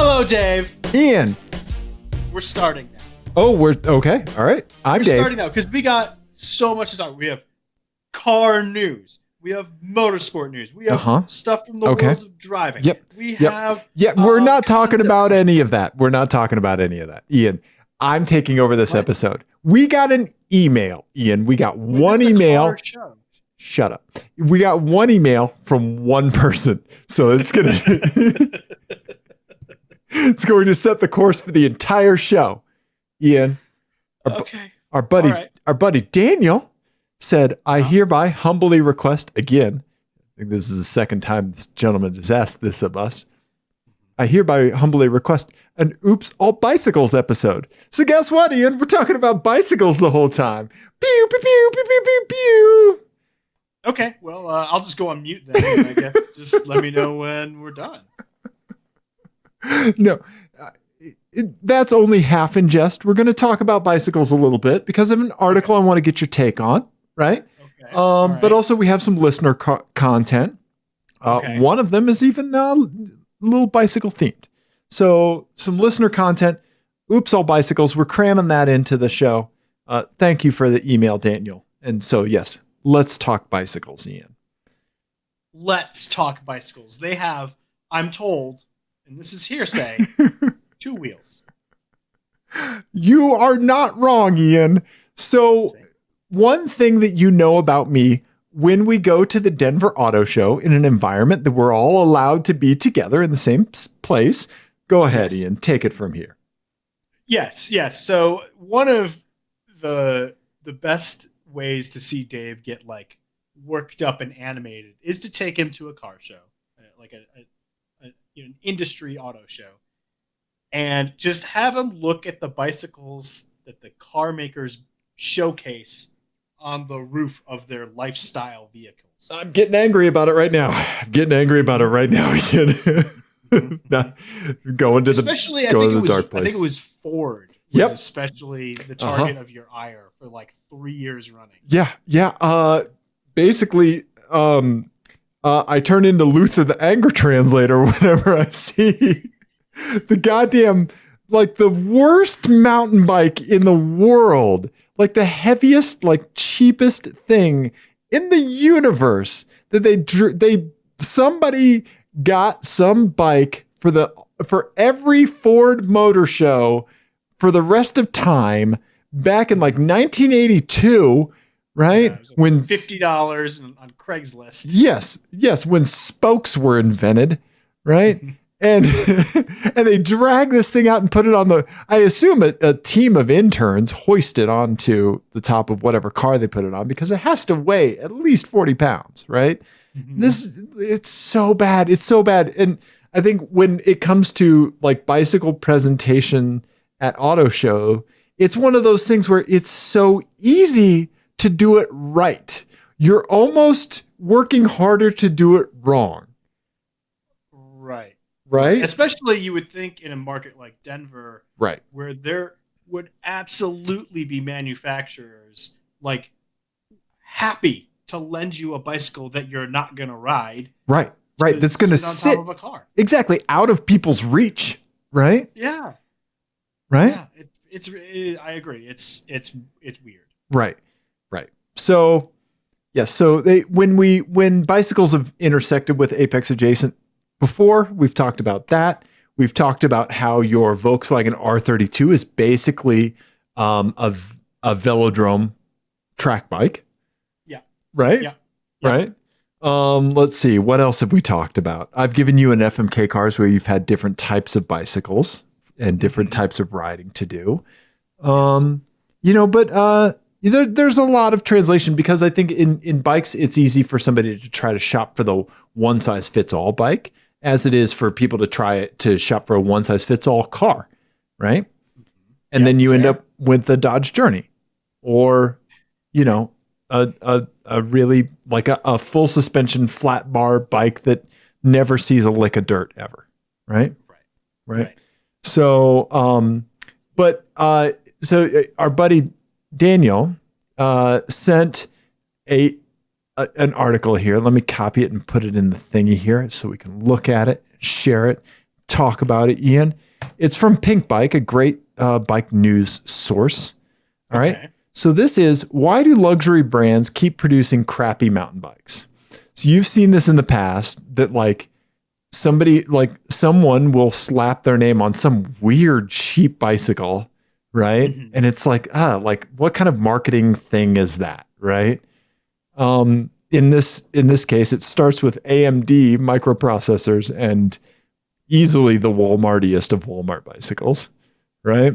Hello, Dave. Ian. We're starting now. Oh, we're okay. All right. I'm Dave. We're starting now because we got so much to talk. We have car news. We have motorsport news. We have stuff from the world of driving. Yep. We have. We're not talking about any of that. We're not talking about any of that. Ian, I'm taking over this episode. We got an email, Ian. We got one email. Shut up. We got one email from one person. So it's going to it's going to set the course for the entire show. Ian, our buddy Daniel said, I hereby humbly request again. I think this is the second time this gentleman has asked this of us. I hereby humbly request an Oops All Bicycles episode. So guess what, Ian? We're talking about bicycles the whole time. Pew, pew, pew, pew, pew, pew, pew. Okay, well, I'll just go on mute then. I guess. Just let me know when we're done. No, that's only half in jest. We're going to talk about bicycles a little bit because of an article I want to get your take on, right? Okay. Right. But also we have some listener content. One of them is even a little bicycle themed. So some listener content. Oops, all bicycles. We're cramming that into the show. Thank you for the email, Daniel. And so, yes, let's talk bicycles, Ian. Let's talk bicycles. They have, I'm told, and this is hearsay, 2 wheels. You are not wrong, Ian. So one thing that you know about me, when we go to the Denver Auto Show in an environment that we're all allowed to be together in the same place, go ahead, Ian, take it from here. Yes. So one of the best ways to see Dave get like worked up and animated is to take him to a car show, like an industry auto show, and just have him look at the bicycles that the car makers showcase on the roof of their lifestyle vehicles. I'm getting angry about it right now. Going to the dark place. I think it was Ford. Especially the target of your ire for like 3 years running. Yeah. Basically, I turn into Luther the anger translator whenever I see the goddamn, like the worst mountain bike in the world, like the heaviest, like cheapest thing in the universe that somebody got some bike for every Ford Motor Show for the rest of time back in like 1982. Right? Yeah, when $50 on Craigslist. Yes. When spokes were invented, right? and they drag this thing out and put it on I assume a team of interns hoist it onto the top of whatever car they put it on because it has to weigh at least 40 pounds, right? Mm-hmm. It's so bad. It's so bad. And I think when it comes to like bicycle presentation at auto show, it's one of those things where it's so easy to do it right. You're almost working harder to do it wrong. Right? Especially you would think in a market like Denver, right, where there would absolutely be manufacturers like happy to lend you a bicycle that you're not going to ride. Right. That's going to sit on top of a car. Exactly. Out of people's reach. Right. Yeah. Right. Yeah. I agree. It's weird. Right. So, yes. So when bicycles have intersected with Apex Adjacent before, we've talked about that. We've talked about how your Volkswagen R32 is basically a velodrome track bike. Yeah. Right. Yeah. Right. Let's see. What else have we talked about? I've given you an FMK cars where you've had different types of bicycles and different types of riding to do. There's a lot of translation because I think in bikes, it's easy for somebody to try to shop for the one size fits all bike as it is for people to try to shop for a one size fits all car. Right. And then you end up with the Dodge Journey or, a really like a full suspension flat bar bike that never sees a lick of dirt ever. Right. So, our buddy Daniel sent an article here. Let me copy it and put it in the thingy here so we can look at it, share it, talk about it, Ian. It's from Pink Bike, a great bike news source. All right. Okay. So this is, why do luxury brands keep producing crappy mountain bikes? So you've seen this in the past that like someone will slap their name on some weird cheap bicycle, right? Mhm. And it's like what kind of marketing thing is that, right? In this case, it starts with AMD microprocessors and easily the Walmartiest of Walmart bicycles, right?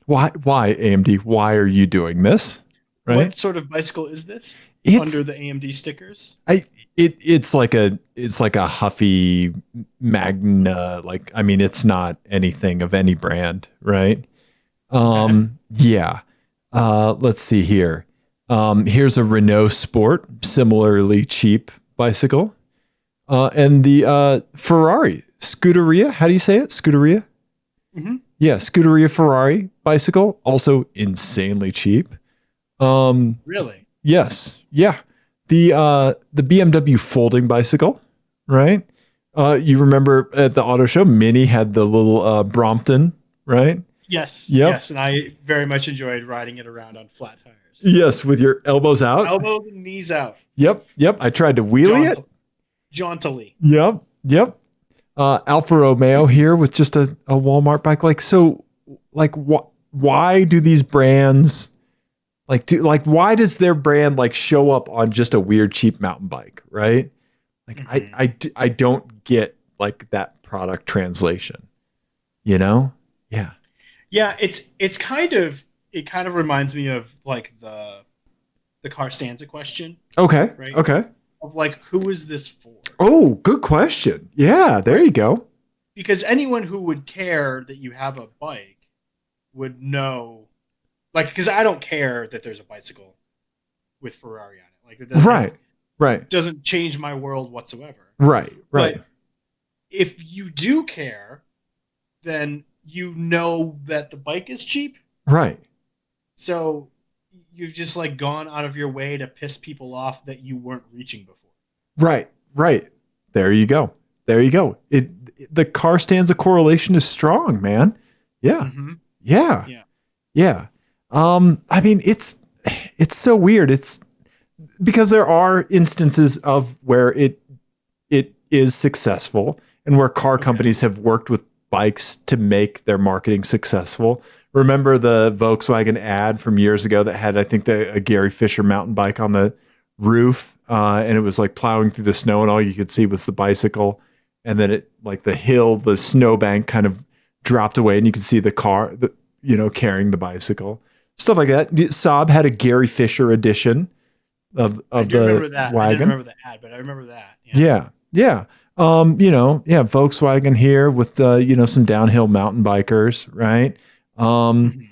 Why AMD? Why are you doing this? Right? What sort of bicycle is this? It's Under the AMD stickers? it's like a Huffy Magna. Like, I mean, it's not anything of any brand, right? Yeah. Let's see here. Here's a Renault Sport, similarly cheap bicycle. And the Ferrari Scuderia. How do you say it? Scuderia? Mm-hmm. Yeah, Scuderia Ferrari bicycle, also insanely cheap. Really? Yes. Yeah. The BMW folding bicycle, right? You remember at the auto show, Minnie had the little Brompton, right? Yes. Yep. Yes, and I very much enjoyed riding it around on flat tires. Yes, with your elbows out. Elbows and knees out. Yep. I tried to wheelie it. Jauntily. Yep. Alfa Romeo here with just a Walmart bike. Why do these brands why does their brand show up on just a weird cheap mountain bike, right? Mm-hmm. I don't get that product translation, you know? Yeah. Yeah, it kind of reminds me of the car stanza question. Okay. Right? Okay. Of who is this for? Oh, good question. Yeah, there you go. Because anyone who would care that you have a bike would know, because I don't care that there's a bicycle with Ferrari on it. It doesn't, right. Doesn't change my world whatsoever. Right. But if you do care, then you know that the bike is cheap. Right. So you've just gone out of your way to piss people off that you weren't reaching before. Right. There you go. The car stanza correlation is strong, man. Yeah. Mm-hmm. Yeah. I mean, it's so weird. It's because there are instances of where it is successful and where car companies have worked with bikes to make their marketing successful. Remember the Volkswagen ad from years ago that had, I think, a Gary Fisher mountain bike on the roof, and it was plowing through the snow, and all you could see was the bicycle, and then it the snowbank kind of dropped away, and you could see the car, carrying the bicycle, stuff like that. Saab had a Gary Fisher edition of the wagon. I didn't remember the ad, but I remember that. Yeah. Volkswagen here with some downhill mountain bikers, right? And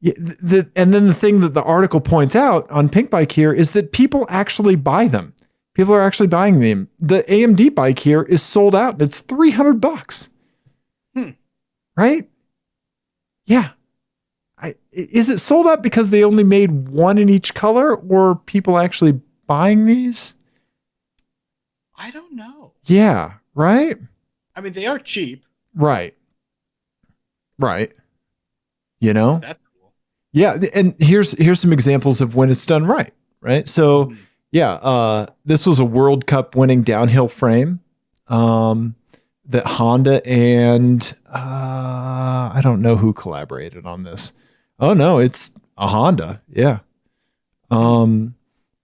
then the thing that the article points out on Pink Bike here is that people actually buy them. People are actually buying them. The AMD bike here is sold out. It's $300. Right? Yeah. Is it sold out because they only made one in each color, or people actually buying these? I don't know. Yeah. Right. I mean, they are cheap. Right. That's cool. Yeah, and here's some examples of when it's done right. So, this was a World Cup winning downhill frame that Honda and I don't know who collaborated on this. Oh no, it's a Honda. Yeah. And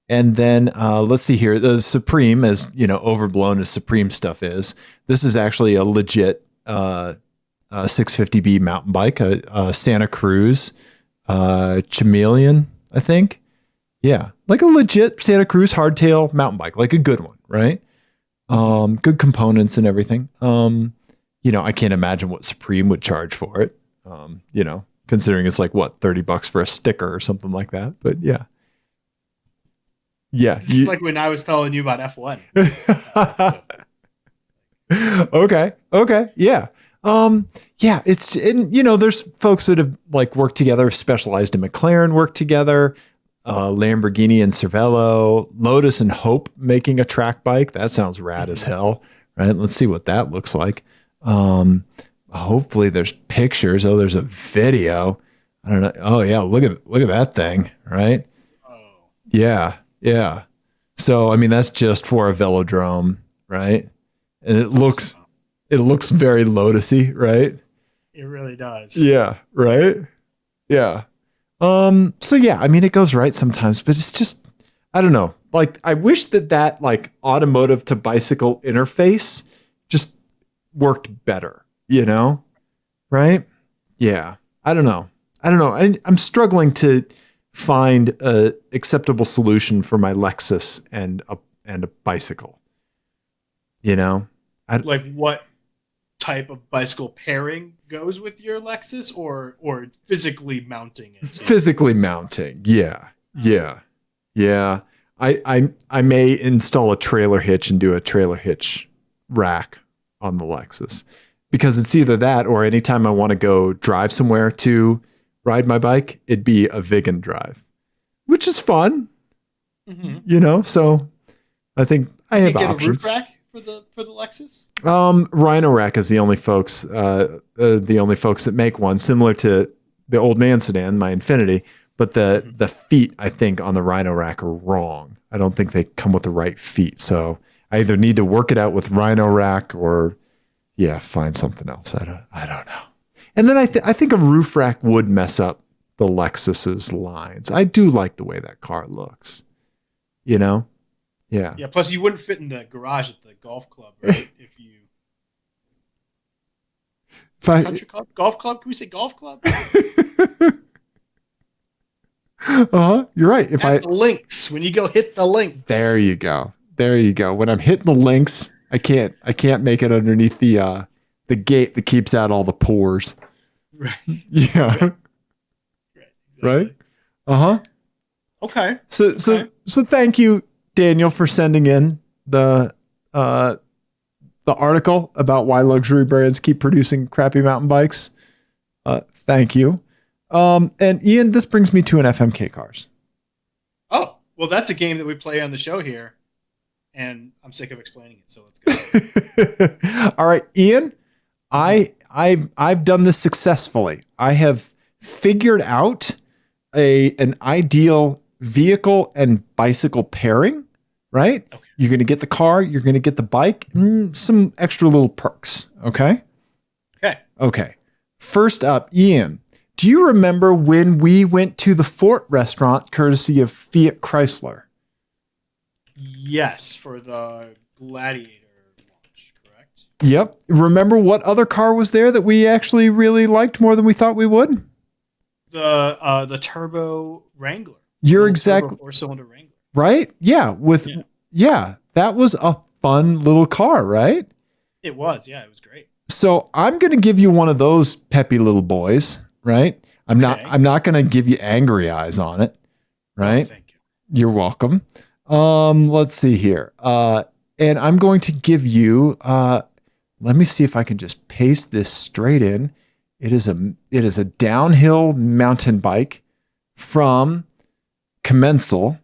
then let's see here. The Supreme, as overblown as Supreme stuff is, this is actually a legit 650B mountain bike, a Santa Cruz Chameleon, I think. Yeah, a legit Santa Cruz hardtail mountain bike, a good one, right? Good components and everything. I can't imagine what Supreme would charge for it. Considering it's $30 for a sticker or something like that. But yeah. Yeah. It's like when I was telling you about F1. Okay. Yeah. It's, and there's folks that have worked together, Specialized in McLaren worked together, Lamborghini and Cervelo, Lotus and Hope making a track bike. That sounds rad as hell, right? Let's see what that looks like. Hopefully there's pictures. Oh, there's a video. I don't know. Oh yeah, look at that thing, right? Oh, Yeah, yeah. So I mean, that's just for a velodrome, right? And it looks very Lotusy, right? it really does. Yeah, right. Yeah. So yeah, I mean, it goes right sometimes, but it's just, I don't know. Like, I wish that like automotive to bicycle interface just worked better, right? Yeah. I don't know. I'm struggling to find a acceptable solution for my Lexus and a bicycle. Like what type of bicycle pairing goes with your Lexus, or physically mounting it? Physically mounting. Yeah. Yeah. Yeah. I may install a trailer hitch and do a trailer hitch rack on the Lexus, because it's either that or anytime I want to go drive somewhere to ride my bike, it'd be a vegan drive, which is fun, so I think I have options. A roof rack for the Lexus? Rhino Rack is the only folks that make one similar to the old man sedan, my Infinity, but the feet, I think, on the Rhino Rack are wrong. I don't think they come with the right feet. So I either need to work it out with Rhino Rack or find something else. I don't know. And then I think a roof rack would mess up the Lexus's lines. I do like the way that car looks. Yeah. Yeah. Plus, you wouldn't fit in the garage at the golf club, right? If you country club, golf club. Can we say golf club? You're right. The links, when you go hit the links. There you go. When I'm hitting the links, I can't make it underneath the gate that keeps out all the pores. Right. Yeah. Right. Exactly. Right. Uh-huh. Okay. So thank you, Daniel, for sending in the article about why luxury brands keep producing crappy mountain bikes. Thank you. And Ian, this brings me to an FMK Cars. Oh, well, that's a game that we play on the show here, and I'm sick of explaining it. So let's go. All right, Ian, I've done this successfully. I have figured out an ideal vehicle and bicycle pairing. Right? Okay. You're going to get the car, you're going to get the bike, some extra little perks. Okay. Okay. First up, Ian, do you remember when we went to the Fort restaurant courtesy of Fiat Chrysler? Yes, for the Gladiator launch, correct? Yep. Remember what other car was there that we actually really liked more than we thought we would? The Turbo Wrangler. You're exactly 4-cylinder Wrangler. Right? Yeah. That was a fun little car, right? It was. Yeah, it was great. So I'm going to give you one of those peppy little boys, right? I'm not going to give you angry eyes on it, right? Oh, thank you. You're welcome. Let's see here. And I'm going to give you, let me see if I can just paste this straight in. It is a downhill mountain bike from Commensal.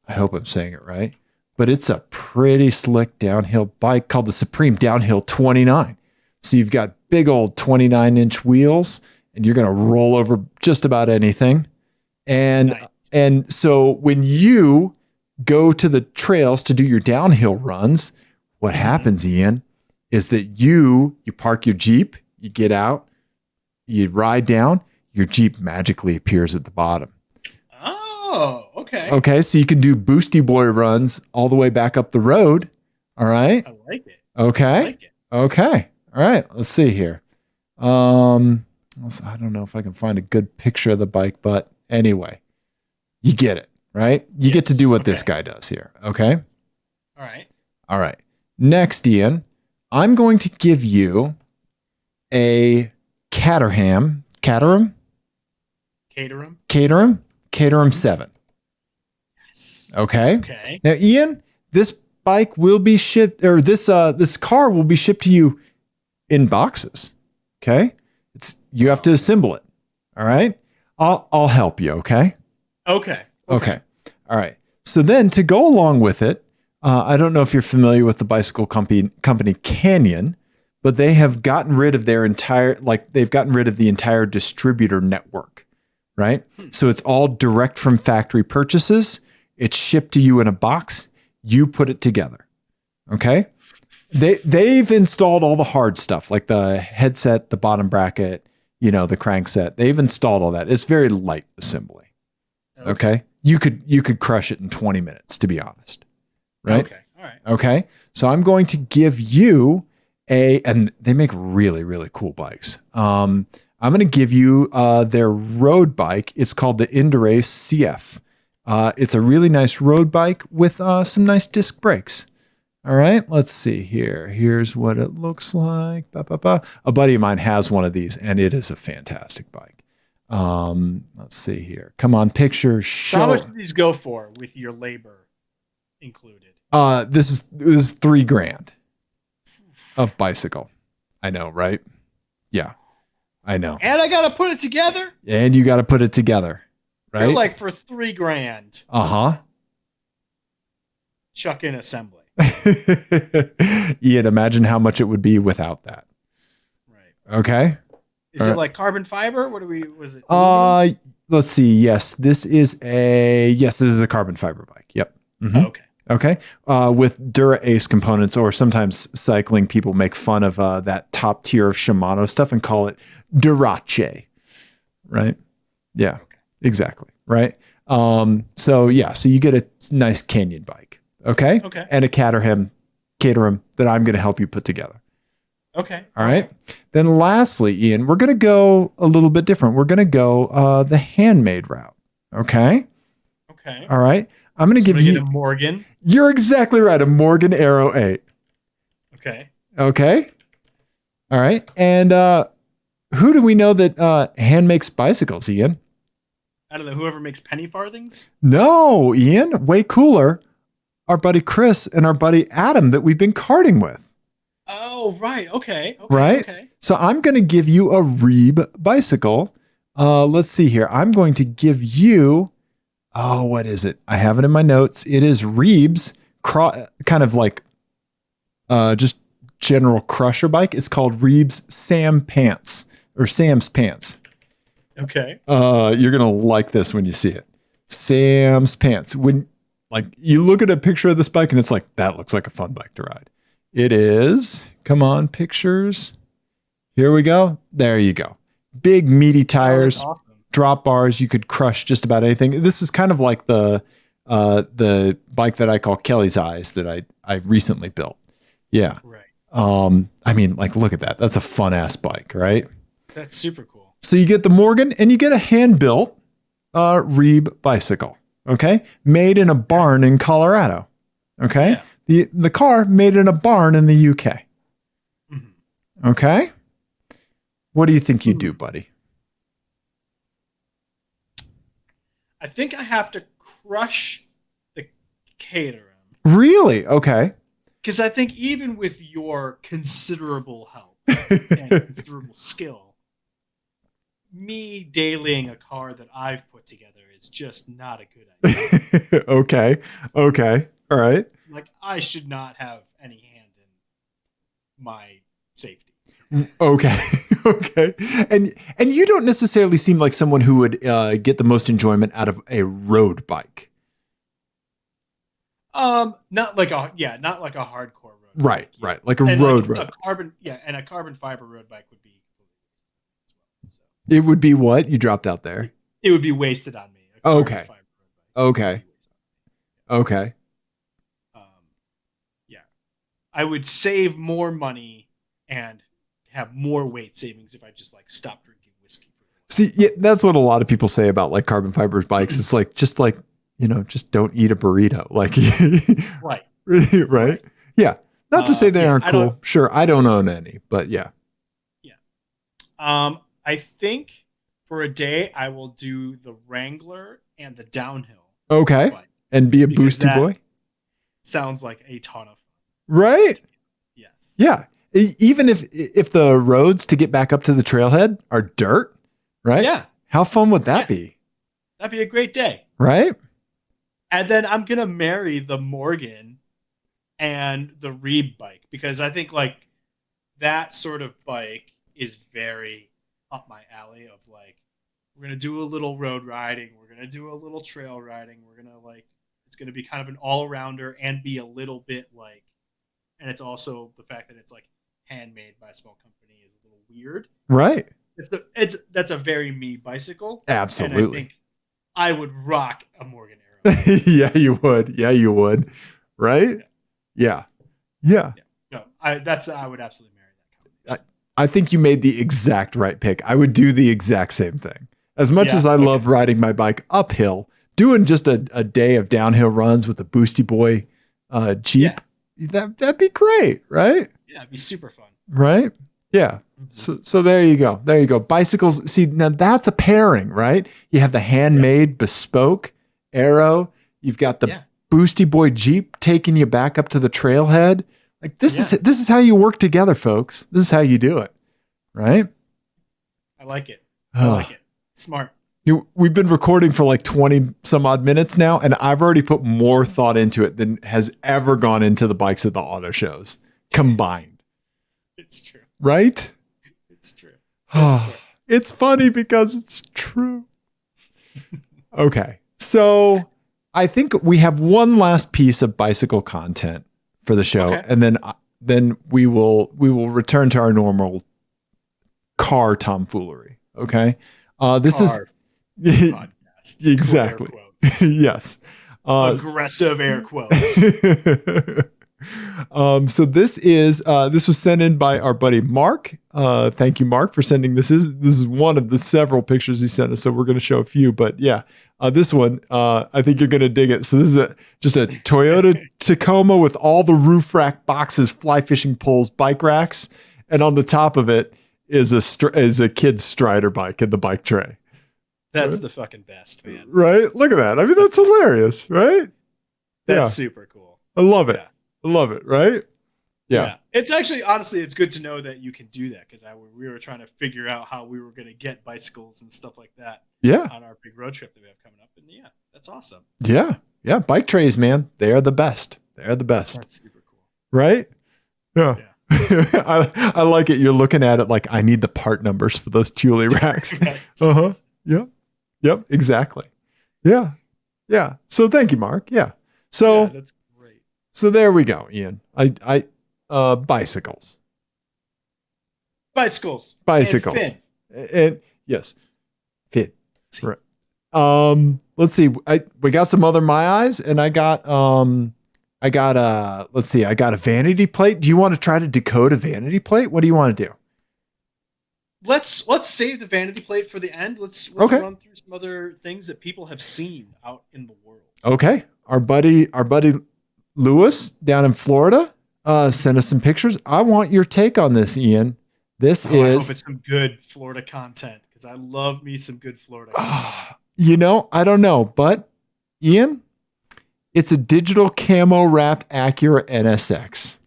I hope I'm saying it right, but it's a pretty slick downhill bike called the Supreme Downhill 29. So you've got big old 29-inch wheels, and you're going to roll over just about anything. And Nice. And so when you go to the trails to do your downhill runs, what happens, Ian, is that you park your Jeep, you get out, you ride down, your Jeep magically appears at the bottom. Oh, okay. Okay, so you can do boosty boy runs all the way back up the road. All right. I like it. Okay. I like it. Okay. All right. Let's see here. I don't know if I can find a good picture of the bike, but anyway, you get it, right? You get to do what this guy does here. Okay. All right. All right. Next, Ian, I'm going to give you a Caterham 7. Yes. Okay. Okay. Now, Ian, this bike will be shipped, or this car will be shipped to you in boxes. Okay. You have to assemble it. All right. I'll help you. Okay. Okay. Okay. All right. So then to go along with it, I don't know if you're familiar with the bicycle company Canyon, but they have gotten rid of they've gotten rid of the entire distributor network, right? So it's all direct from factory purchases. It's shipped to you in a box. You put it together. Okay. They've installed all the hard stuff like the headset, the bottom bracket, the crankset. They've installed all that. It's very light assembly. Okay. You could crush it in 20 minutes, to be honest. Right? Okay. All right. Okay. So I'm going to give you and they make really, really cool bikes. I'm going to give you their road bike. It's called the Endurace CF. It's a really nice road bike with some nice disc brakes. All right. Let's see here. Here's what it looks like. A buddy of mine has one of these, and it is a fantastic bike. Let's see here. Come on, pictures. So how much do these go for with your labor included? This is $3,000 of bicycle. I know, right? Yeah, I know. And I gotta put it together. And you got to put it together, right? Like for $3,000. Chuck in assembly. Ian, imagine how much it would be without that. Right. Okay. Is it like carbon fiber? Was it? Let's see. Yes, this is a carbon fiber bike. Yep. Mm-hmm. Oh, okay. Okay. With Dura Ace components, or sometimes cycling people make fun of that top tier of Shimano stuff and call it Durace. Right. Yeah, okay. Exactly. Right. So you get a nice Canyon bike. Okay. Okay. And a Caterham that I'm going to help you put together. Okay. All right. Then lastly, Ian, we're going to go a little bit different. We're going to go the handmade route. Okay. Okay. All right. I'm going to give you a Morgan. You're exactly right. A Morgan Aero 8. Okay. Okay. All right. And who do we know that hand makes bicycles, Ian? I don't know. Whoever makes penny farthings? No, Ian. Way cooler. Our buddy Chris and our buddy Adam that we've been karting with. Oh, right. Okay. Right? Okay. So I'm going to give you a Reeb bicycle. Let's see here. I'm going to give you... Oh, what is it? I have it in my notes. It is Reeb's kind of like just general crusher bike. It's called Reeb's Sam's Pants. Okay. You're going to like this when you see it. Sam's Pants. When you look at a picture of this bike and it's like, that looks like a fun bike to ride. It is. Come on, pictures. Here we go. There you go. Big meaty tires. Oh, awesome. Drop bars, you could crush just about anything. This is kind of like the bike that I call Kelly's Eyes that I recently built. Yeah. Right. I mean, look at that. That's a fun ass bike, right? That's super cool. So you get the Morgan and you get a hand built Reeb bicycle. Okay. Made in a barn in Colorado. Okay. Yeah. The car made in a barn in the UK. Mm-hmm. Okay. What do you think you do, buddy? I think I have to crush the Caterham. Really? Okay. Because I think even with your considerable help and considerable skill, me dailying a car that I've put together is just not a good idea. Okay. All right. I should not have any hand in my safety. Okay. And you don't necessarily seem like someone who would get the most enjoyment out of a road bike. Not like a hardcore road bike. Right. Right. Like a road. A carbon fiber road bike would be so. It would be what? You dropped out there. It would be wasted on me. Okay. Yeah. I would save more money and have more weight savings if I just stopped drinking whiskey. See, yeah, that's what a lot of people say about carbon fiber bikes. It's just don't eat a burrito. Right. Right. Yeah. Not to say they aren't cool. Sure. I don't own any, but yeah. Yeah. I think for a day I will do the Wrangler and the downhill. Okay. And be a boosty boy. Sounds like a ton of fun. Right. Yes. Yeah. Even if the roads to get back up to the trailhead are dirt, right? Yeah. How fun would that be? That'd be a great day. Right? And then I'm going to marry the Morgan and the Reeb bike, because I think like that sort of bike is very up my alley of like, we're going to do a little road riding, we're going to do a little trail riding, we're going to like, it's going to be kind of an all-arounder and be a little bit like, and it's also the fact that it's like handmade by a small company is a little weird. Right. That's a very me bicycle. And I Absolutely. think I would rock a Morgan Arrow. Yeah, you would. Yeah, you would. Right? Yeah. Yeah. Yeah. No, I would absolutely marry that combination. I think you made the exact right pick. I would do the exact same thing. As much as I love riding my bike uphill, doing just a day of downhill runs with a Boosty Boy Jeep, that'd be great, right? Yeah, it'd be super fun. Right? Yeah. So there you go. There you go. Bicycles. See, now that's a pairing, right? You have the handmade bespoke Arrow. You've got the Boosty Boy Jeep taking you back up to the trailhead. Like this is how you work together, folks. This is how you do it, right? I like it. I like it. Smart. We've been recording for like 20 some odd minutes now, and I've already put more thought into it than has ever gone into the bikes at the auto shows combined. It's true. Right? It's true. It's funny because it's true. Okay. So I think we have one last piece of bicycle content for the show, and then we will return to our normal car tomfoolery. Okay. This is podcast. Exactly. Yes. Aggressive air quotes. So this was sent in by our buddy Mark. Thank you, Mark, for sending this. This is one of the several pictures he sent us, so we're going to show a few. But yeah, this one, I think you're going to dig it. So this is just a Toyota Tacoma with all the roof rack boxes, fly fishing poles, bike racks, and on the top of it is a kid's Strider bike in the bike tray. That's the fucking best, man. Right? Look at that. I mean, that's hilarious, right? That's super cool. I love it. I love it, right? Yeah. It's actually, honestly, it's good to know that you can do that, because we were trying to figure out how we were going to get bicycles and stuff like that on our big road trip that we have coming up. And that's awesome. Yeah. Yeah. Bike trays, man. They are the best. They're the best. That's super cool. Right? Yeah. I like it. You're looking at it like, I need the part numbers for those Thule racks. Uh-huh. Yep. Yep. Exactly. Yeah. Yeah. So thank you, Mark. Yeah. So that's great. So there we go, Ian. Bicycles. And yes. Fit. Right. Let's see. We got some other my eyes, and I got let's see, I got a vanity plate. Do you want to try to decode a vanity plate? What do you want to do? Let's save the vanity plate for the end. Let's run through some other things that people have seen out in the world. Okay. Our buddy Lewis down in Florida sent us some pictures. I want your take on this, Ian. I hope it's some good Florida content, because I love me some good Florida content. I don't know, but Ian, it's a digital camo wrapped Acura NSX.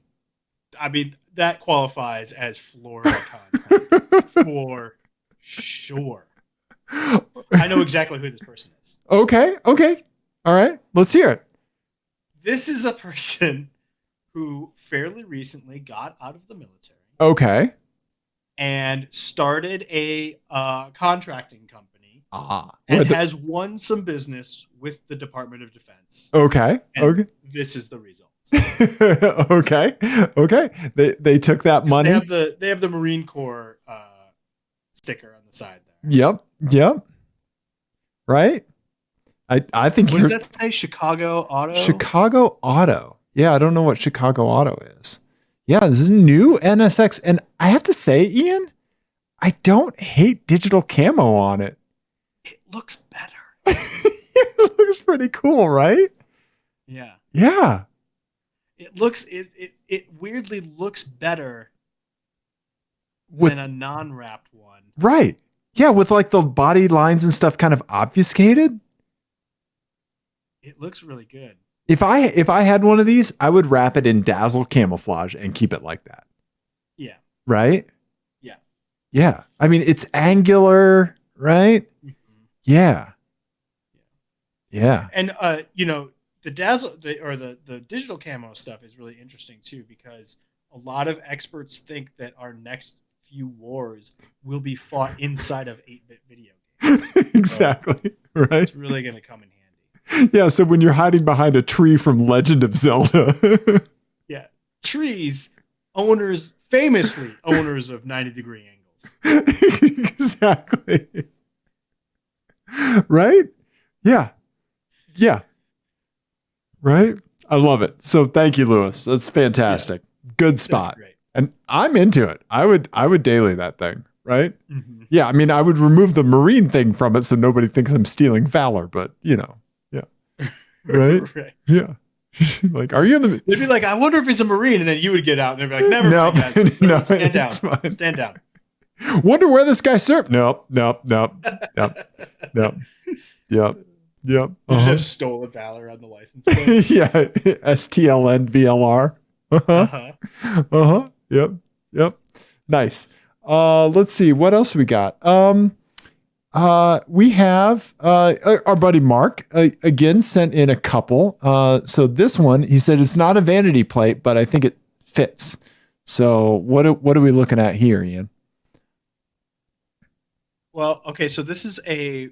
I mean, that qualifies as Florida content for sure. I know exactly who this person is. Okay. All right. Let's hear it. This is a person who fairly recently got out of the military. Okay. And started a contracting company. And has won some business with the Department of Defense. Okay. This is the result. Okay. They took that money. They have the Marine Corps sticker on the side there. Yep. Right. I think. What does that say? Chicago Auto. Chicago Auto. Yeah, I don't know what Chicago Auto is. Yeah, this is new NSX, and I have to say, Ian, I don't hate digital camo on it. It looks better. It looks pretty cool, right? Yeah. Yeah. It weirdly looks better than a non-wrapped one. Right. Yeah, with like the body lines and stuff kind of obfuscated. It looks really good. If I had one of these, I would wrap it in dazzle camouflage and keep it like that. Yeah. Right? Yeah. Yeah. I mean, it's angular, right? Mm-hmm. Yeah. And the digital camo stuff is really interesting too, because a lot of experts think that our next few wars will be fought inside of 8-bit video games. So Exactly. Right. it's really going to come in handy. Yeah. So when you're hiding behind a tree from Legend of Zelda. Yeah, trees, famously owners of 90-degree angles. Exactly. Right? Yeah. Yeah. Right? I love it. So thank you, Lewis. That's fantastic. Yeah, good spot. That's great. And I'm into it. I would daily that thing, right? Mm-hmm. Yeah, I mean, I would remove the marine thing from it so nobody thinks I'm stealing valor, but yeah. Right? Right. Yeah. Like, are you in the They'd be like, I wonder if he's a marine, and then you would get out and they'd be like, never nope. mind, guys. No, stand down. Stand down. Wonder where this guy served. Nope. Yep. You just have stolen valor on the license plate. Yeah. STLN VLR. Yep. Nice. Let's see. What else we got? We have our buddy Mark again sent in a couple. So this one, he said it's not a vanity plate, but I think it fits. So what are we looking at here, Ian? Well, okay, so this is a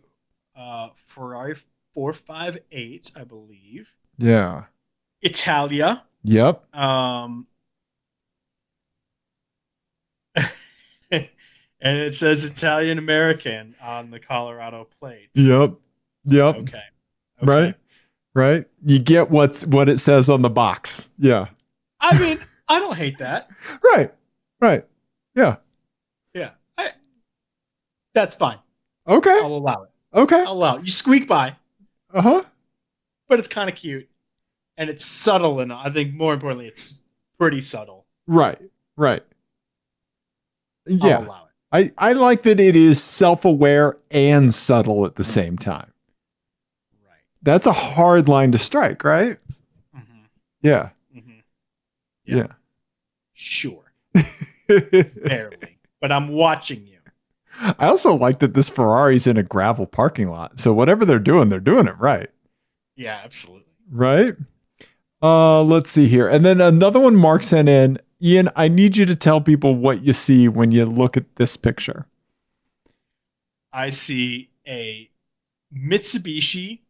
Ferrari 458, I believe. Yeah. Italia. Yep. And it says Italian American on the Colorado plate. Yep. Okay. Right. You get what it says on the box. Yeah. I mean, I don't hate that. Right. Yeah. That's fine. Okay. I'll allow it. Okay. I'll allow it. You squeak by. Uh-huh. But it's kind of cute. And it's subtle, and I think more importantly, it's pretty subtle. Right. Yeah. I'll allow it. I like that it is self-aware and subtle at the same time. Right. That's a hard line to strike, right? Mm-hmm. Yeah. Mm-hmm. Yeah. Sure. Barely. But I'm watching you. I also like that this Ferrari's in a gravel parking lot. So whatever they're doing it right. Yeah, absolutely. Right? Let's see here. And then another one Mark sent in. Ian, I need you to tell people what you see when you look at this picture. I see a Mitsubishi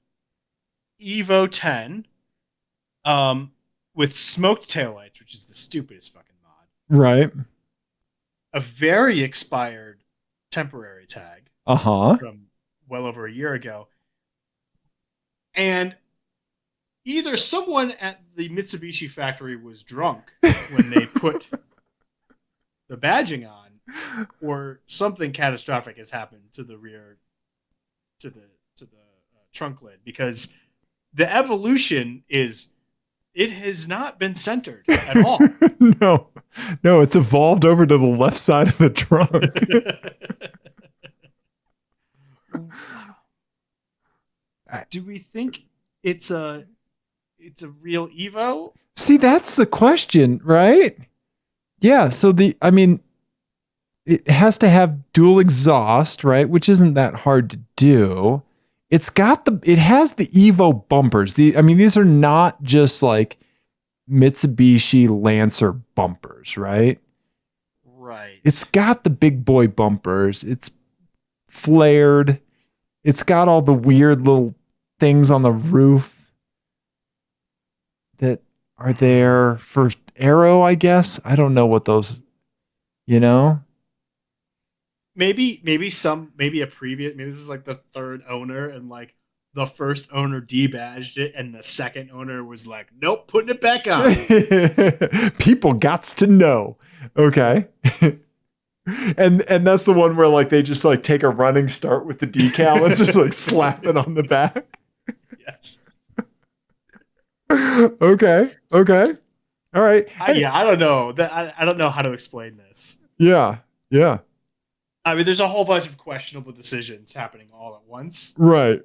Evo 10 with smoked taillights, which is the stupidest fucking mod. Right. A very expired temporary tag from well over a year ago. And either someone at the Mitsubishi factory was drunk when they put the badging on, or something catastrophic has happened to the rear, to the trunk lid, because the evolution is, it has not been centered at all. No, it's evolved over to the left side of the trunk. Do we think it's a real Evo? See, that's the question, right? Yeah. So it has to have dual exhaust, right? Which isn't that hard to do. It has the Evo bumpers. These are not just like Mitsubishi Lancer bumpers, right? Right. It's got the big boy bumpers. It's flared. It's got all the weird little things on the roof that are there for aero, I guess. I don't know what those, Maybe maybe this is like the third owner, and like the first owner debadged it and the second owner was like, nope, putting it back on. People gots to know. Okay. And that's the one where like they just like take a running start with the decal and just like slap it on the back. Yes. Okay. All right. I don't know. I don't know how to explain this. Yeah. I mean, there's a whole bunch of questionable decisions happening all at once. Right.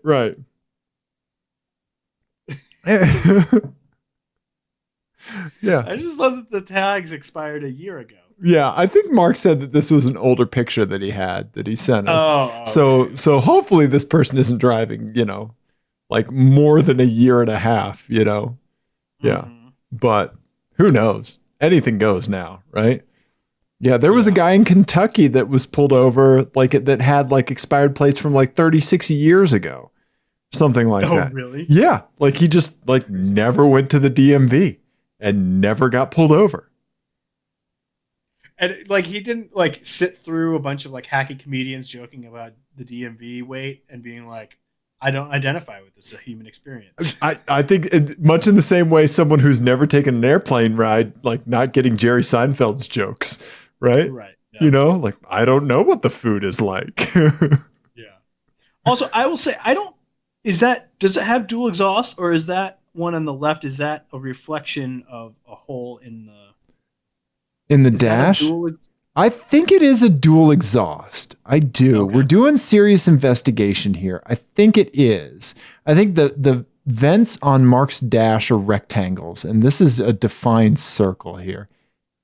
Yeah. I just love that the tags expired a year ago. Yeah, I think Mark said that this was an older picture that he sent us. Oh, okay. So hopefully this person isn't driving, like more than a year and a half, you know? Yeah. Mm-hmm. But who knows? Anything goes now, right? Yeah, there was a Yeah. guy in Kentucky that was pulled over that had like expired plates from like 36 years ago. Something like Oh, that. really? Yeah, like he just like never went to the DMV and never got pulled over. And like he didn't like sit through a bunch of like hacky comedians joking about the DMV wait and being like, I don't identify with this as a human experience. I think much in the same way someone who's never taken an airplane ride, like not getting Jerry Seinfeld's jokes, right? Right. Yeah. You know, like I don't know what the food is like. Yeah. Also, I will say I don't. Does it have dual exhaust or is that one on the left? Is that a reflection of a hole in the In the Is that a dash? dual? I think it is a dual exhaust. I do. Okay. We're doing serious investigation here. I think it is. I think the vents on Mark's dash are rectangles, and this is a defined circle here.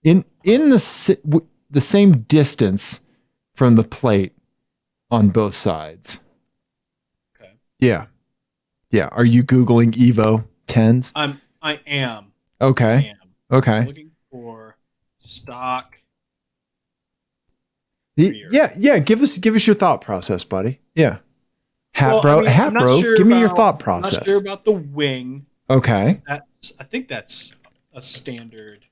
In the same distance from the plate on both sides. Okay. Yeah. Yeah. Are you Googling Evo 10s? I am. Okay. I am. Okay. I'm looking for stock. Rear. Yeah. Give us your thought process, buddy. Yeah. Well, I mean, I'm not bro. sure Give me your about- thought I'm process. not sure about the wing. Okay. I think that's a standard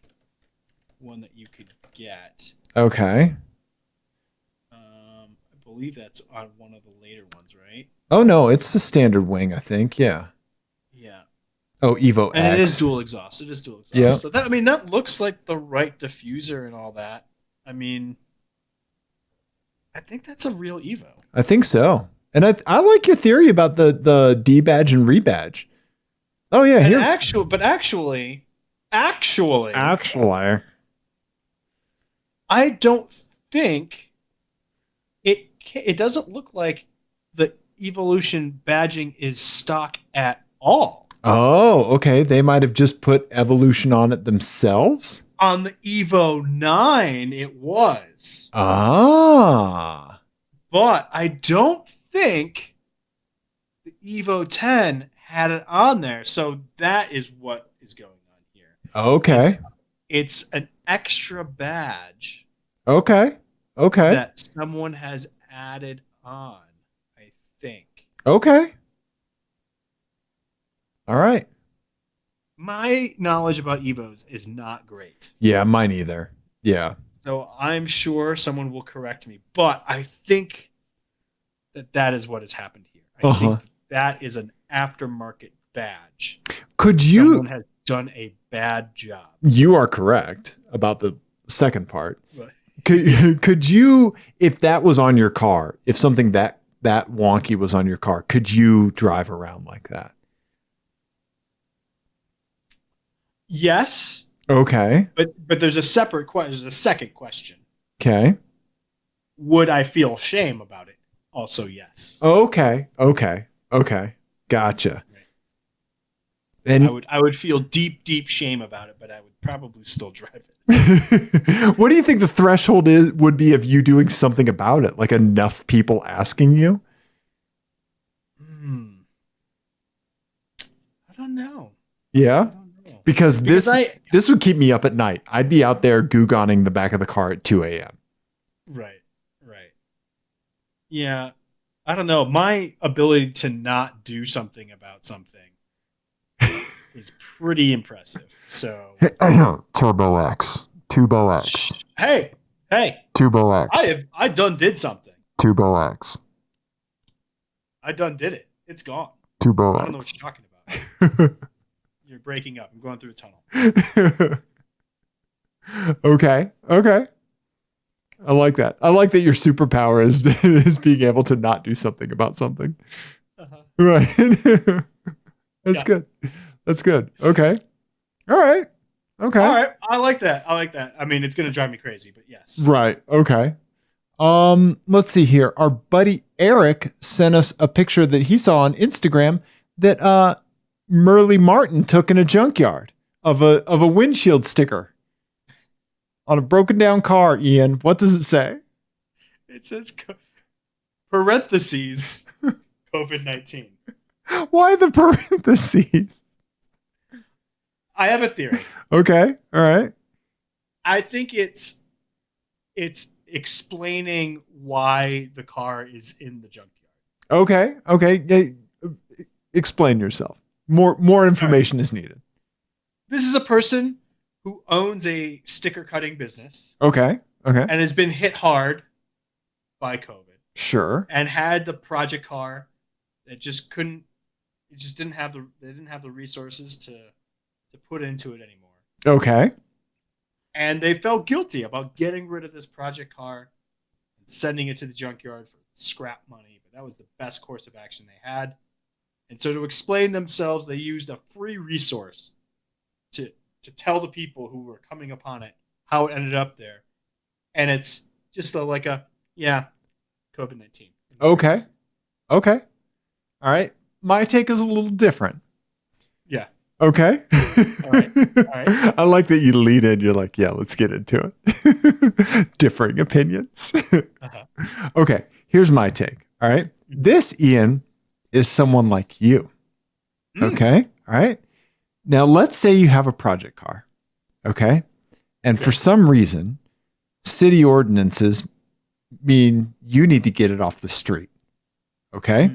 one that you could get. Okay. I believe that's on one of the later ones, right? Oh no, it's the standard wing, I think. Yeah. Yeah. Oh, Evo And X. it is dual exhaust. It is dual exhaust. Yeah. So that looks like the right diffuser and all that. I mean, I think that's a real Evo. I think so. And I like your theory about the D badge and rebadge. Oh yeah, And here. actually, Actually. I don't think it doesn't look like the Evolution badging is stock at all. Oh, okay. They might have just put evolution on it themselves. On the Evo 9, it was. Ah. But I don't think the Evo 10 had it on there. So that is what is going on here. Okay. It's an extra badge Okay. that someone has added on, I think. Okay. All right. My knowledge about Evos is not great. Yeah, mine either. Yeah. So I'm sure someone will correct me. But I think that is what has happened here. I think that is an aftermarket badge. Someone has done a bad job. You are correct about the second part. But, Could you, if that was on your car, if something that wonky was on your car, could you drive around like that? yes. Okay. But there's a separate question. There's a second question. Okay. Would I feel shame about it? Also, yes. Okay. Gotcha. Right. And I would feel deep shame about it, but I would probably still drive it. what do you think the threshold would be of you doing something about it? Like enough people asking you? I don't know. Yeah. Because this would keep me up at night. I'd be out there googoning the back of the car at 2 a.m. Right. Yeah. I don't know. My ability to not do something about something is pretty impressive. So Turbo X. Turbo X. Hey. Turbo X. I done did something. Turbo X. I done did it. It's gone. Turbo I don't know what you're talking about. You're breaking up. I'm going through a tunnel. Okay. I like that. I like that your superpower is being able to not do something about something. Right. That's good. Okay. All right. I like that. I mean, it's going to drive me crazy, but yes. Right. Okay. Let's see here. Our buddy Eric sent us a picture that he saw on Instagram that Merle Martin took in a junkyard of a windshield sticker on a broken down car. Ian, what does it say? It says parentheses COVID-19. Why the parentheses? I have a theory. Okay. All right. I think it's explaining why the car is in the junkyard. Okay. Okay. Yeah, explain yourself. More All right. information is needed. This is a person who owns a sticker cutting business Okay. Okay. and has been hit hard by COVID Sure. and had the project car that just couldn't it just didn't have the they didn't have the resources to put into it anymore. Okay. And they felt guilty about getting rid of this project car and sending it to the junkyard for scrap money, but that was the best course of action they had. And so to explain themselves, they used a free resource to to tell the people who were coming upon it how it ended up there. And it's just like a yeah, COVID-19. Okay. Okay. All right. My take is a little different. Yeah. Okay. All right. All right. I like that you lead in. You're like, yeah, let's get into it. Differing opinions. Uh-huh. Okay. Here's my take. All right. This, Ian, is someone like you. Okay. All right. Now, let's say you have a project car. Okay. And for some reason, city ordinances mean you need to get it off the street. Okay.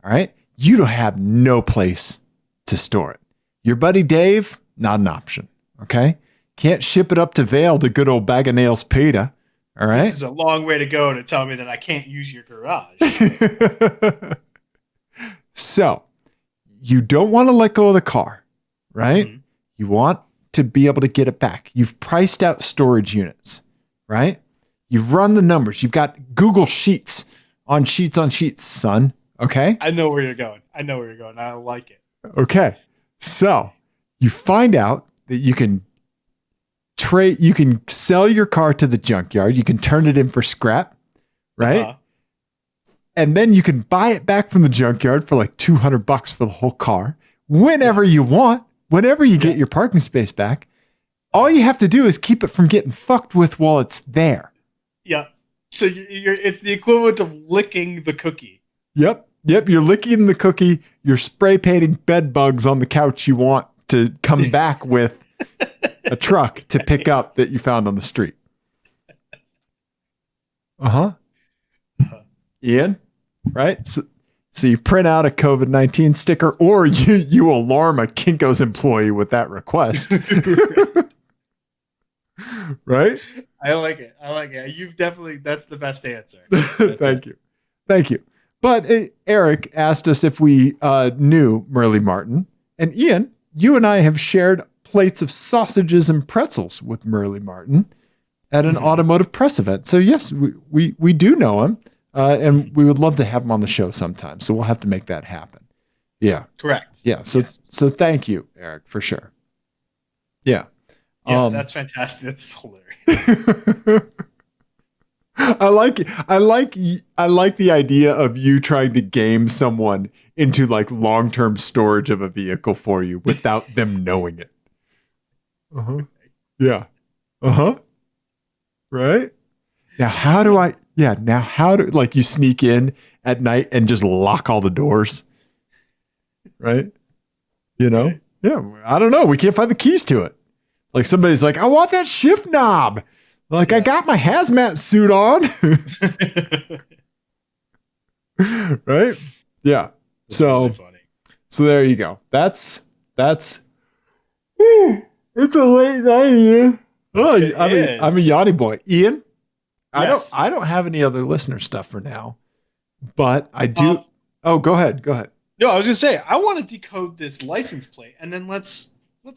All right. You don't have no place to store it. Your buddy Dave, not an option. Okay. Can't ship it up to Vale to good old Bag of Nails PETA. All right. This is a long way to go to tell me that I can't use your garage. So you don't want to let go of the car, right? Mhm. You want to be able to get it back. You've priced out storage units, right? You've run the numbers. You've got Google Sheets, son. Okay. I know where you're going. I like it. Okay. So you find out that you can sell your car to the junkyard. You can turn it in for scrap, right? Uh-huh. And then you can buy it back from the junkyard for like $200 for the whole car whenever you want, whenever you get your parking space back. All you have to do is keep it from getting fucked with while it's there. Yeah. So it's the equivalent of licking the cookie. Yep. You're licking the cookie. You're spray painting bed bugs on the couch you want to come back with a truck to pick up that you found on the street. Uh-huh. Ian, right? So you print out a COVID-19 sticker or you alarm a Kinko's employee with that request. Right? I like it. That's the best answer. Thank you. But Eric asked us if we knew Merle Martin. And Ian, you and I have shared plates of sausages and pretzels with Merle Martin at an automotive press event. So yes, we do know him. And we would love to have him on the show sometime. So we'll have to make that happen. Yeah. Correct. Yeah. So thank you, Eric, for sure. Yeah. Yeah, that's fantastic. That's hilarious. I like the idea of you trying to game someone into like long-term storage of a vehicle for you without them knowing it. Uh-huh. Yeah. Uh-huh. Right? Now like you sneak in at night and just lock all the doors? Right? You know? Right. Yeah. I don't know. We can't find the keys to it. Like somebody's like, I want that shift knob. Like, I got my hazmat suit on. Right? Yeah. Really funny. So there you go. That's it's a late night, Ian. Oh, I'm a yachty boy. Ian, Yes. I don't have any other listener stuff for now, but I do. Go ahead. No, I was gonna say I want to decode this license plate, and then let's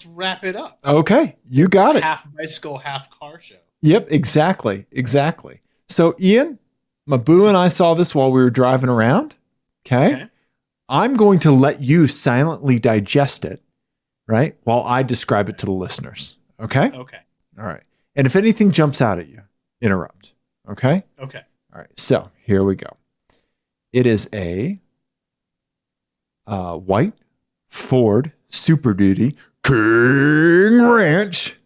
wrap it up. Okay, you got it. Half bicycle, half car show. Yep, exactly. So, Ian, my boo and I saw this while we were driving around. Okay. I'm going to let you silently digest it, right? While I describe it to the listeners. Okay. Okay. All right. And if anything jumps out at you, interrupt. Okay. Okay. All right. So here we go. It is a white Ford Super Duty King Ranch.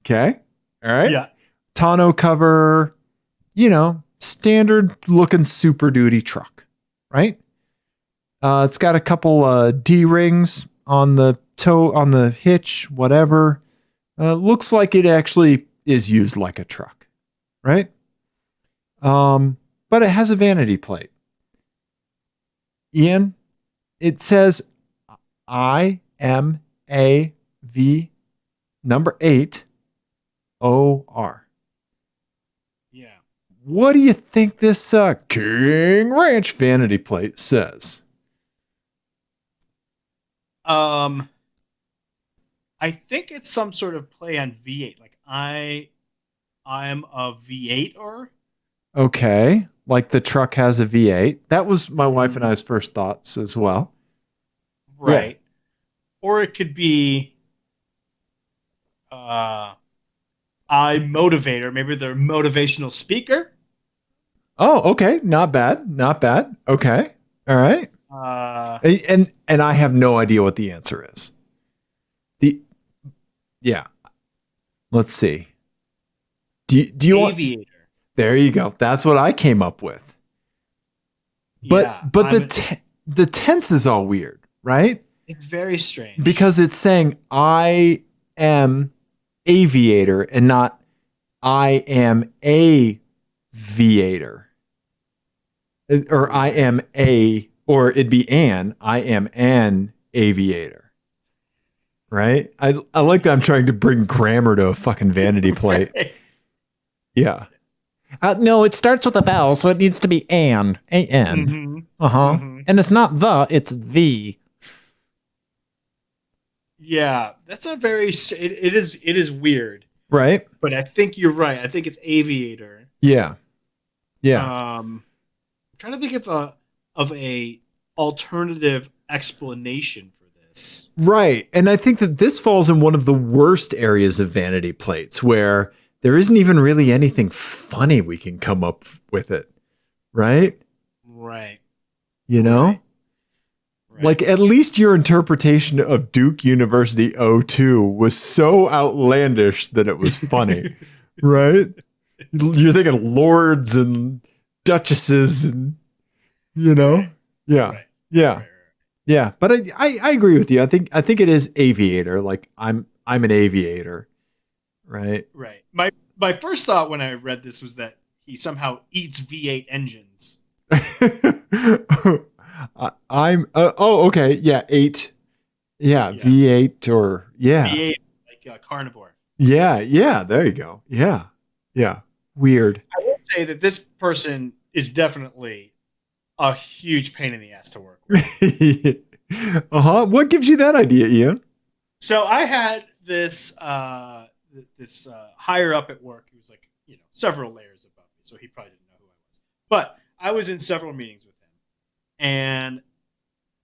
Okay. All right. Yeah. Tonneau cover, standard looking Super Duty truck, right? It's got a couple D rings on the toe, on the hitch, whatever. Looks like it actually is used like a truck, right? But it has a vanity plate. Ian, it says IMAV number 8 OR. Yeah. What do you think this King Ranch vanity plate says? I think it's some sort of play on V8. Like I'm a V8 or Okay, like the truck has a V8. That was my wife and I's first thoughts as well. right. Yeah. Or it could be I motivator. Maybe they're motivational speaker. Oh, okay. Not bad. Not bad. Okay. All right. And I have no idea what the answer is. Yeah. Let's see. Do you aviator. Want? There you go. That's what I came up with. But yeah, but the tense is all weird, right? It's very strange because it's saying I am aviator and not I am a viator. Or I am a, or it'd be I am an aviator. Right? I like that I'm trying to bring grammar to a fucking vanity plate. Right. Yeah. No, it starts with a vowel, so it needs to be an. A-N. Mm-hmm. Uh-huh. Mm-hmm. And it's not the, it's the. Yeah, that's a very, it is weird. Right. But I think you're right. I think it's aviator. Yeah. Yeah. I'm trying to think of a alternative explanation for this. Right. And I think that this falls in one of the worst areas of vanity plates where there isn't even really anything funny we can come up with it. Right? Right. You know? Right. Right. Like at least your interpretation of Duke University 02 was so outlandish that it was funny. Right? You're thinking lords and duchesses and, you know? Right. Yeah. Right. Yeah. Right. Yeah. But I agree with you. I think it is aviator. Like I'm an aviator. Right. Right. My first thought when I read this was that he somehow eats V8 engines. Okay. Yeah. 8. Yeah. V8 or yeah. V8 like carnivore. Yeah. Yeah. There you go. Yeah. Yeah. Weird. I will say that this person is definitely a huge pain in the ass to work with. What gives you that idea, Ian? So I had this higher up at work. He was like, several layers above me, so he probably didn't know who I was. But I was in several meetings with him,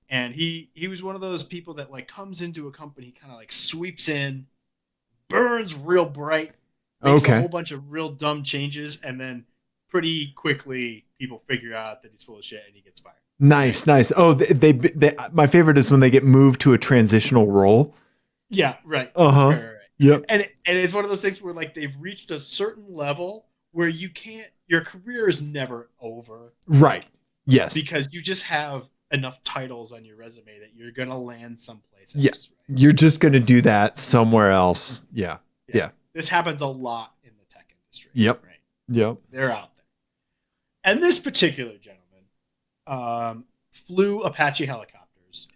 and he was one of those people that like comes into a company, kind of like sweeps in, burns real bright, makes a whole bunch of real dumb changes, and then pretty quickly people figure out that he's full of shit and he gets fired. Nice. Oh, they my favorite is when they get moved to a transitional role. Yeah, right. Right. Yep. And it's one of those things where like they've reached a certain level where your career is never over. Right. Yes. Because you just have enough titles on your resume that you're going to land someplace else. Yeah. Right? You're just going to do that somewhere else. Yeah. This happens a lot in the tech industry. Yep. Right? Yep. They're out there. And this particular gentleman flew Apache helicopters.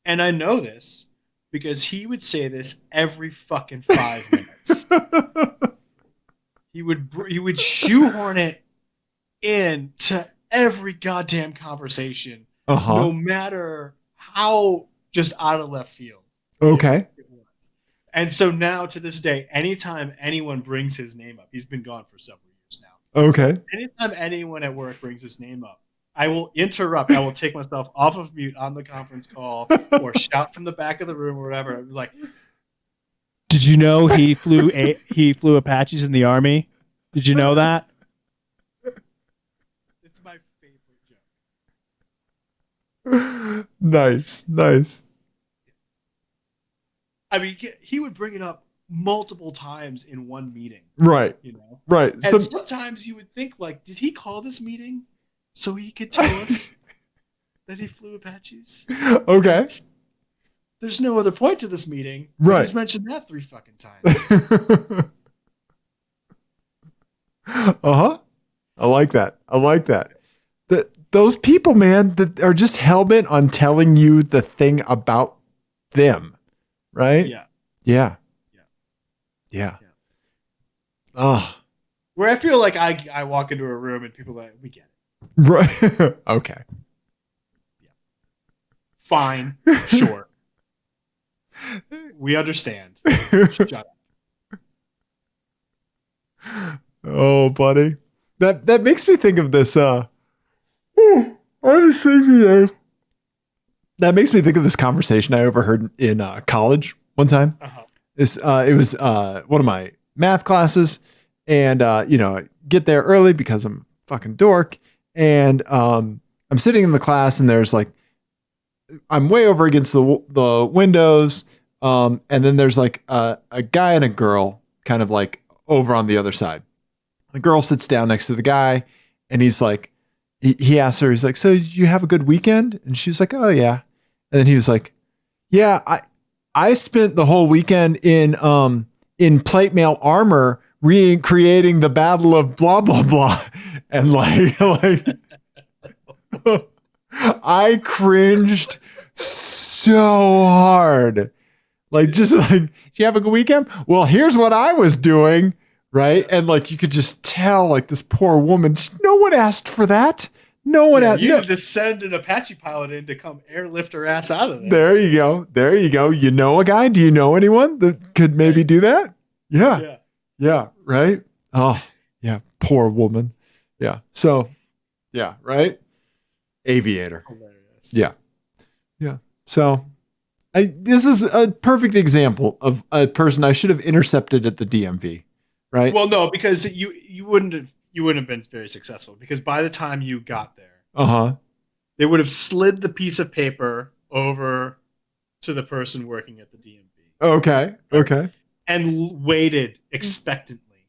And I know this because he would say this every fucking 5 minutes. He would shoehorn it into every goddamn conversation, no matter how just out of left field. Okay. It was. And so now to this day, anytime anyone brings his name up, he's been gone for several years now. Okay. Anytime anyone at work brings his name up, I will interrupt. I will take myself off of mute on the conference call or shout from the back of the room or whatever. It was like, did you know he flew Apaches in the Army? Did you know that? It's my favorite joke. Nice. I mean, he would bring it up multiple times in one meeting. Right. Right. And sometimes you would think, like, did he call this meeting so he could tell us that he flew Apaches. Okay. There's no other point to this meeting. Right. He's mentioned that 3 fucking times. Uh-huh. I like that. Those people, man, that are just hell-bent on telling you the thing about them, right? Yeah. Yeah. Yeah. Yeah. Yeah. Oh. Where I feel like I walk into a room and people are like, we get it. Right. Okay. Yeah. Fine. Sure. We understand. Shut up. Oh, buddy. That makes me think of this honestly, that makes me think of this conversation I overheard in college one time. Uh-huh. It was one of my math classes, and I get there early because I'm a fucking dork, and I'm sitting in the class, and there's like I'm way over against the windows, and then there's like a guy and a girl kind of like over on the other side. The girl sits down next to the guy, and he's like, he asks her, he's like, "So did you have a good weekend?" And she was like, "Oh yeah." And then he was like, "Yeah, I spent the whole weekend in plate mail armor recreating the Battle of blah blah blah," and like I cringed so hard. Like, just like, "Do you have a good weekend?" "Well, here's what I was doing." Right. And like, you could just tell like this poor woman, no one asked for that. No one asked. You need to send an Apache pilot in to come airlift her ass out of there. There you go. There you go. You know a guy? Do you know anyone that could maybe do that? Yeah. Yeah. Yeah. Right. Oh, yeah. Poor woman. Yeah. So, yeah. Right. Aviator. Hilarious. Yeah. Yeah. So, this is a perfect example of a person I should have intercepted at the DMV. Right. Well, no, because you wouldn't have been very successful, because by the time you got there, they would have slid the piece of paper over to the person working at the DMV. Okay. Okay. And waited expectantly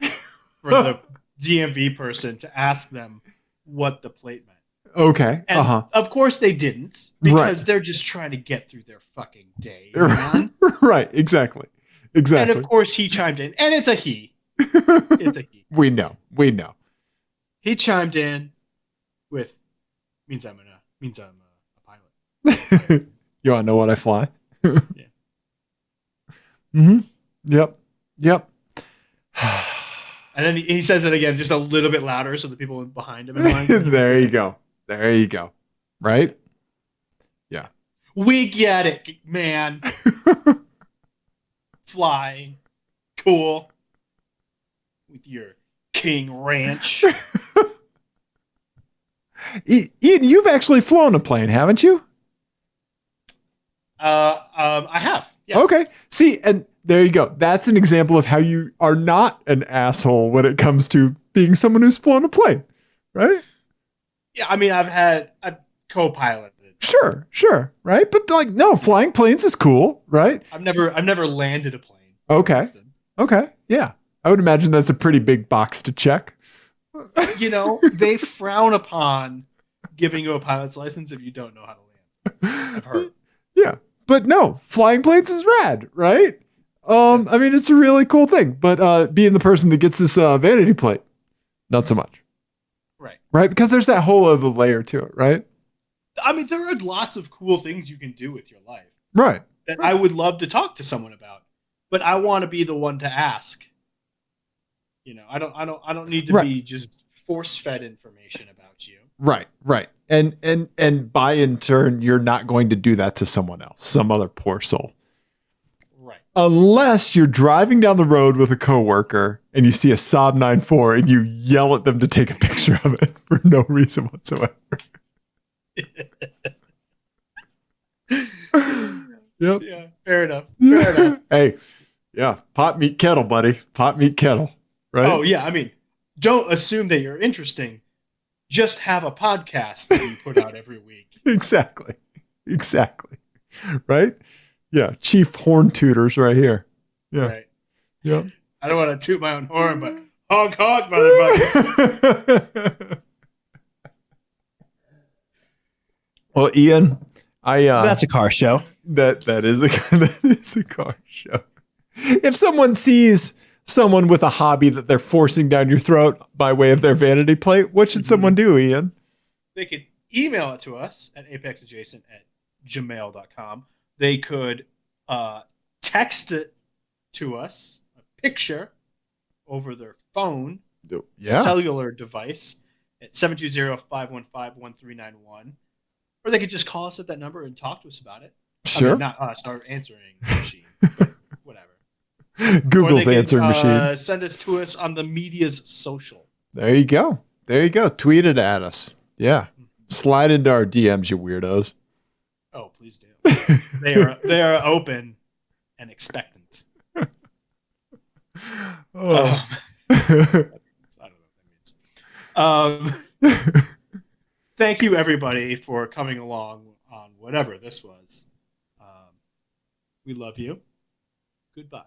for the DMV person to ask them what the plate meant. Okay. And of course they didn't, because they're just trying to get through their fucking day, man. Right. Exactly. And of course he chimed in, and it's a he. It's a he. We know. He chimed in with, means I'm a pilot. You want to know what I fly? Yeah. Mm-hmm. Yep. And then he says it again, just a little bit louder, so the people behind him. There you go. Right? Yeah. We get it, man. Fly. Cool. With your King Ranch. Ian, you've actually flown a plane, haven't you? I have. Yes. Okay. See, and there you go. That's an example of how you are not an asshole when it comes to being someone who's flown a plane, right? Yeah, I mean, I've co-piloted. Sure, right? But like, no, flying planes is cool, right? I've never landed a plane. Okay, yeah. I would imagine that's a pretty big box to check. They frown upon giving you a pilot's license if you don't know how to land. I've heard. Yeah, but no, flying planes is rad, right? I mean, it's a really cool thing. But being the person that gets this vanity plate, not so much. Right? Because there's that whole other layer to it, right? I mean, there are lots of cool things you can do with your life. Right. That I would love to talk to someone about, but I want to be the one to ask. I don't need to be just force-fed information about you. Right. And by in turn, you're not going to do that to someone else, some other poor soul. Right. Unless you're driving down the road with a coworker and you see a Saab 9.4 and you yell at them to take a picture of it for no reason whatsoever. Yep. Yeah, fair enough. Hey, yeah, pot meat kettle, buddy. Pot meat kettle. Right? Oh, yeah. I mean, don't assume that you're interesting. Just have a podcast that you put out every week. Exactly. Right? Yeah. Chief horn tutors right here. Yeah. Right. Yeah. I don't want to toot my own horn, but honk, motherfuckers. Well, Ian, That's a car show. that is that is a car show. If someone sees someone with a hobby that they're forcing down your throat by way of their vanity plate, what should someone do, Ian? They could email it to us at apexadjacent@gmail.com. They could text it to us, a picture, over their phone, cellular device at 720-515-1391. Or they could just call us at that number and talk to us about it. Sure. I mean, not us, our answering machine, but whatever. Google's answering machine. Send us to us on the media's social. There you go. Tweet it at us. Yeah. Slide into our DMs, you weirdos. Oh, please do. They are open and expectant. Oh. I don't know what that means. Thank you, everybody, for coming along on whatever this was. We love you. Goodbye.